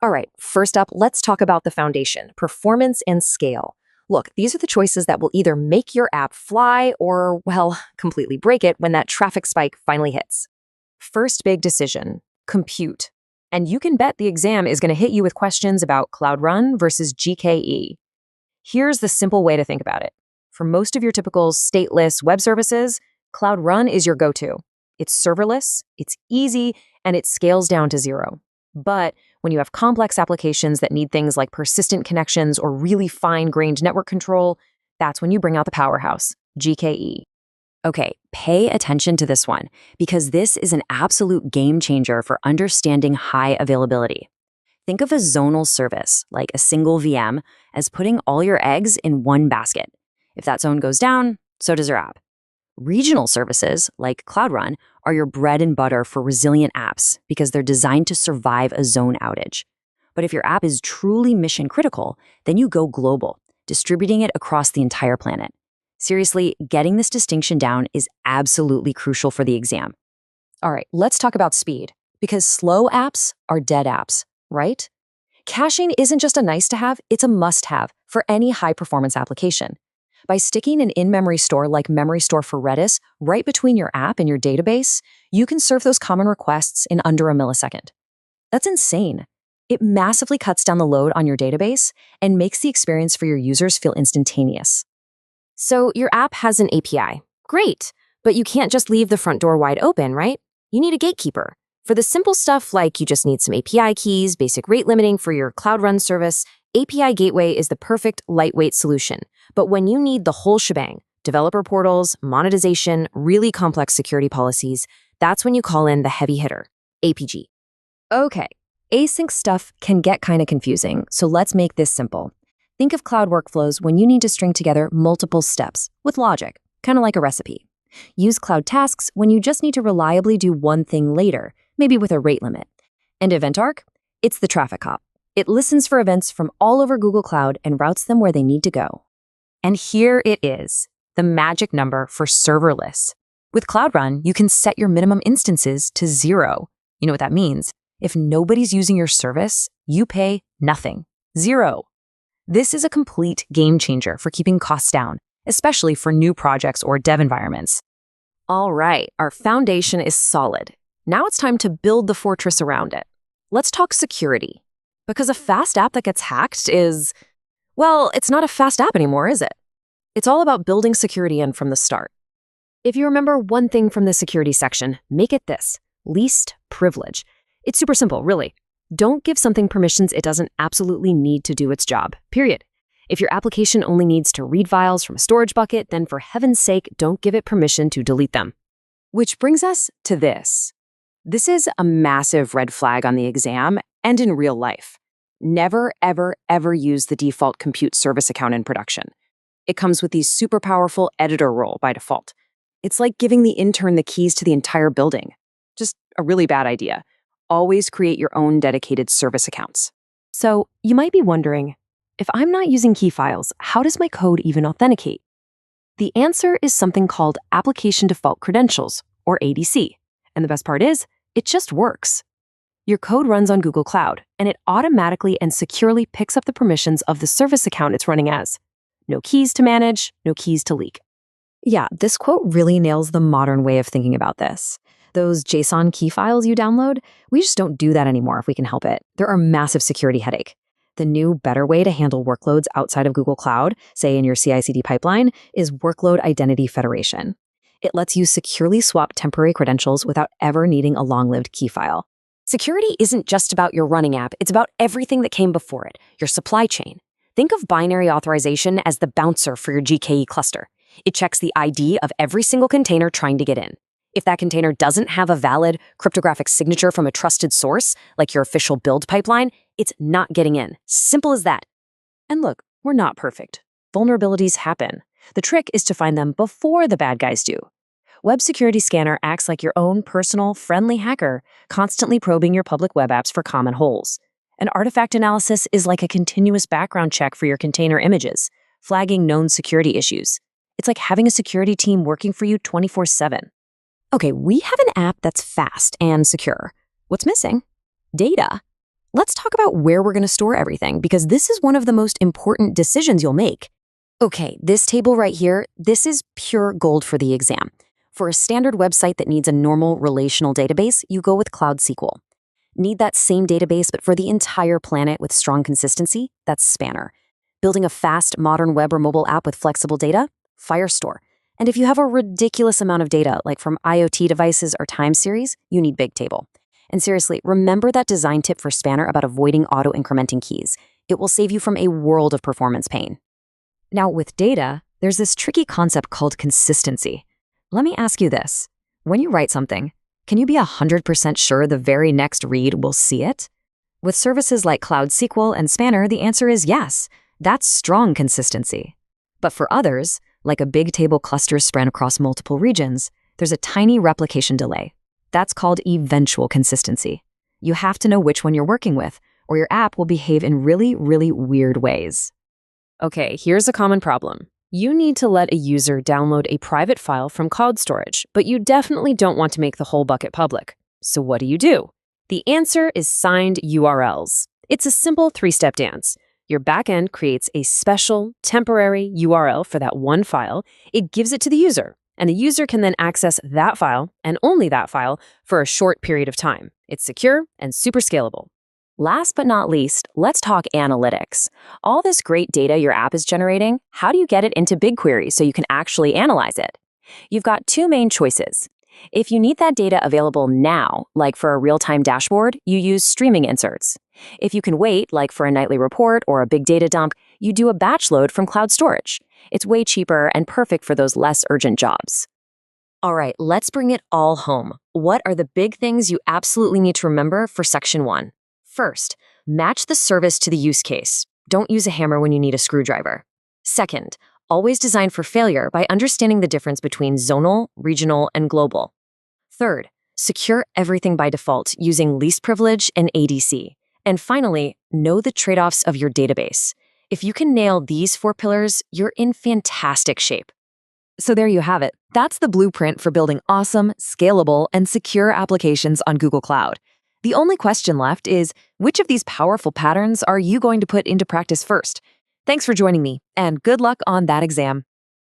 All right, first up, let's talk about the foundation, performance and scale. Look, these are the choices that will either make your app fly or, well, completely break it when that traffic spike finally hits. First big decision, compute. And you can bet the exam is going to hit you with questions about Cloud Run versus GKE. Here's the simple way to think about it. For most of your typical stateless web services, Cloud Run is your go-to. It's serverless, it's easy, and it scales down to zero. But when you have complex applications that need things like persistent connections or really fine-grained network control, that's when you bring out the powerhouse, GKE. Okay, pay attention to this one, because this is an absolute game changer for understanding high availability. Think of a zonal service, like a single VM, as putting all your eggs in one basket. If that zone goes down, so does your app. Regional services, like Cloud Run, are your bread and butter for resilient apps because they're designed to survive a zone outage. But if your app is truly mission critical, then you go global, distributing it across the entire planet. Seriously, getting this distinction down is absolutely crucial for the exam. All right, let's talk about speed, because slow apps are dead apps, right? Caching isn't just a nice to have, it's a must have for any high performance application. By sticking an in-memory store like Memory Store for Redis right between your app and your database, you can serve those common requests in under a millisecond. That's insane. It massively cuts down the load on your database and makes the experience for your users feel instantaneous. So your app has an API. Great, but you can't just leave the front door wide open, right? You need a gatekeeper. For the simple stuff like you just need some API keys, basic rate limiting for your Cloud Run service, API Gateway is the perfect lightweight solution. But when you need the whole shebang, developer portals, monetization, really complex security policies, that's when you call in the heavy hitter, APG. Okay, async stuff can get kind of confusing, so let's make this simple. Think of cloud workflows when you need to string together multiple steps with logic, kind of like a recipe. Use cloud tasks when you just need to reliably do one thing later, maybe with a rate limit. And Event Arc? It's the traffic cop. It listens for events from all over Google Cloud and routes them where they need to go. And here it is, the magic number for serverless. With Cloud Run, you can set your minimum instances to 0. You know what that means? If nobody's using your service, you pay nothing. 0. This is a complete game changer for keeping costs down, especially for new projects or dev environments. All right, our foundation is solid. Now it's time to build the fortress around it. Let's talk security. Because a fast app that gets hacked is, well, it's not a fast app anymore, is it? It's all about building security in from the start. If you remember one thing from the security section, make it this: least privilege. It's super simple, really. Don't give something permissions it doesn't absolutely need to do its job, period. If your application only needs to read files from a storage bucket, then for heaven's sake, don't give it permission to delete them. Which brings us to this. This is a massive red flag on the exam and in real life. Never, ever, ever use the default compute service account in production. It comes with the super powerful editor role by default. It's like giving the intern the keys to the entire building. Just a really bad idea. Always create your own dedicated service accounts. So you might be wondering, if I'm not using key files, how does my code even authenticate? The answer is something called Application Default Credentials, or ADC. And the best part is, it just works. Your code runs on Google Cloud, and it automatically and securely picks up the permissions of the service account it's running as. No keys to manage, no keys to leak. Yeah, this quote really nails the modern way of thinking about this. Those JSON key files you download, we just don't do that anymore if we can help it. They're a massive security headache. The new, better way to handle workloads outside of Google Cloud, say in your CI/CD pipeline, is Workload Identity Federation. It lets you securely swap temporary credentials without ever needing a long-lived key file. Security isn't just about your running app, it's about everything that came before it, your supply chain. Think of binary authorization as the bouncer for your GKE cluster. It checks the ID of every single container trying to get in. If that container doesn't have a valid cryptographic signature from a trusted source, like your official build pipeline, it's not getting in. Simple as that. And look, we're not perfect. Vulnerabilities happen. The trick is to find them before the bad guys do. Web Security Scanner acts like your own personal, friendly hacker, constantly probing your public web apps for common holes. And artifact analysis is like a continuous background check for your container images, flagging known security issues. It's like having a security team working for you 24/7. Okay, we have an app that's fast and secure. What's missing? Data. Let's talk about where we're going to store everything, because this is one of the most important decisions you'll make. Okay, this table right here, this is pure gold for the exam. For a standard website that needs a normal relational database, you go with Cloud SQL. Need that same database but for the entire planet with strong consistency? That's Spanner. Building a fast, modern web or mobile app with flexible data? Firestore. And if you have a ridiculous amount of data, like from IoT devices or time series, you need Bigtable. And seriously, remember that design tip for Spanner about avoiding auto-incrementing keys. It will save you from a world of performance pain. Now, with data, there's this tricky concept called consistency. Let me ask you this. When you write something, can you be 100% sure the very next read will see it? With services like Cloud SQL and Spanner, the answer is yes. That's strong consistency. But for others, like a big table cluster spread across multiple regions, there's a tiny replication delay. That's called eventual consistency. You have to know which one you're working with, or your app will behave in really, really weird ways. Okay, here's a common problem. You need to let a user download a private file from cloud storage, but you definitely don't want to make the whole bucket public. So what do? The answer is signed URLs. It's a simple three-step dance. Your backend creates a special, temporary URL for that one file. It gives it to the user, and the user can then access that file, and only that file, for a short period of time. It's secure and super scalable. Last but not least, let's talk analytics. All this great data your app is generating, how do you get it into BigQuery so you can actually analyze it? You've got two main choices. If you need that data available now, like for a real-time dashboard, you use streaming inserts. If you can wait, like for a nightly report or a big data dump, you do a batch load from cloud storage. It's way cheaper and perfect for those less urgent jobs. All right, let's bring it all home. What are the big things you absolutely need to remember for Section 1? First, match the service to the use case. Don't use a hammer when you need a screwdriver. Second, always design for failure by understanding the difference between zonal, regional, and global. Third, secure everything by default using least privilege and ADC. And finally, know the trade-offs of your database. If you can nail these 4 pillars, you're in fantastic shape. So there you have it. That's the blueprint for building awesome, scalable, and secure applications on Google Cloud. The only question left is, which of these powerful patterns are you going to put into practice first? Thanks for joining me, and good luck on that exam.